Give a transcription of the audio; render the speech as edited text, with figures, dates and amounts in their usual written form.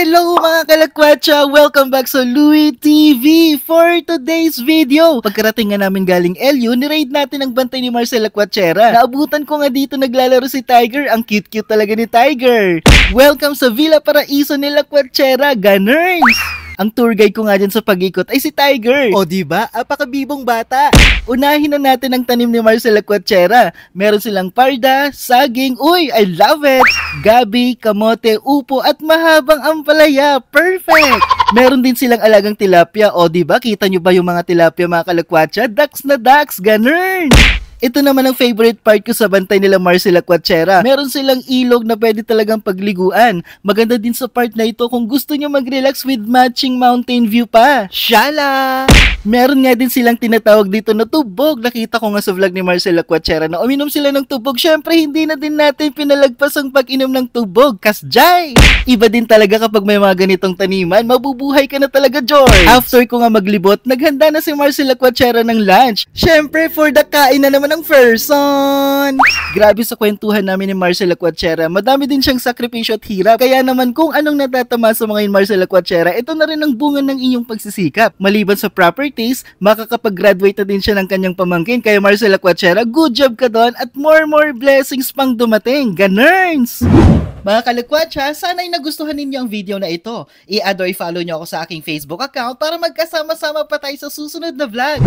Hello mga kalakwatsa! Welcome back sa Louie TV for today's video. Pagkarating nga namin galing LU, ni-raid natin ang bantay ni Marcel Lacuachera. Naabutan ko nga dito naglalaro si Tiger. Ang cute-cute talaga ni Tiger. Welcome sa Villa Paraiso ni Lacuachera, Gunners! Ang tour guide ko nga dyan sa pag-ikot ay si Tiger. O diba? Apakabibong bata. Unahin na natin ang tanim ni Marcel Lacuachera. Meron silang parda, saging, uy, I love it! Gabi, kamote, upo at mahabang ampalaya. Perfect! Meron din silang alagang tilapia. O diba? Kita nyo ba yung mga tilapia mga kalakwatsa? Ducks na ducks, ganun! Ito naman ang favorite part ko sa bantay nila Marcel Lacuachera. Meron silang ilog na pwede talagang pagliguan. Maganda din sa part na ito kung gusto nyo mag-relax with matching mountain view pa. Shala! Meron nga din silang tinatawag dito na tubog. Nakita ko nga sa vlog ni Marcel Lacuachera na uminom sila ng tubog. Syempre hindi na din natin pinalagpas ang pag-inom ng tubog. Kasjay! Iba din talaga kapag may mga ganitong taniman. Mabubuhay ka na talaga, George. After ko nga maglibot, naghanda na si Marcel Lacuachera ng lunch. Syempre for the kain na naman ng person. Grabe sa kwentuhan namin ni Marcel Lacuachera. Madami din siyang sakripisyo at hirap. Kaya naman kung anong natatama sa mga Marcel Lacuachera, ito na rin ang bunga ng inyong pagsisikap. Maliban sa properties, makakapag-graduate na din siya ng kanyang pamangkin. Kaya Marcel Lacuachera, good job ka doon at more blessings pang dumating. Ganers! Mga kalakwatsa, sana'y nagustuhan ninyo ang video na ito. I-add or i-follow nyo ako sa aking Facebook account para magkasama-sama pa tayo sa susunod na vlog.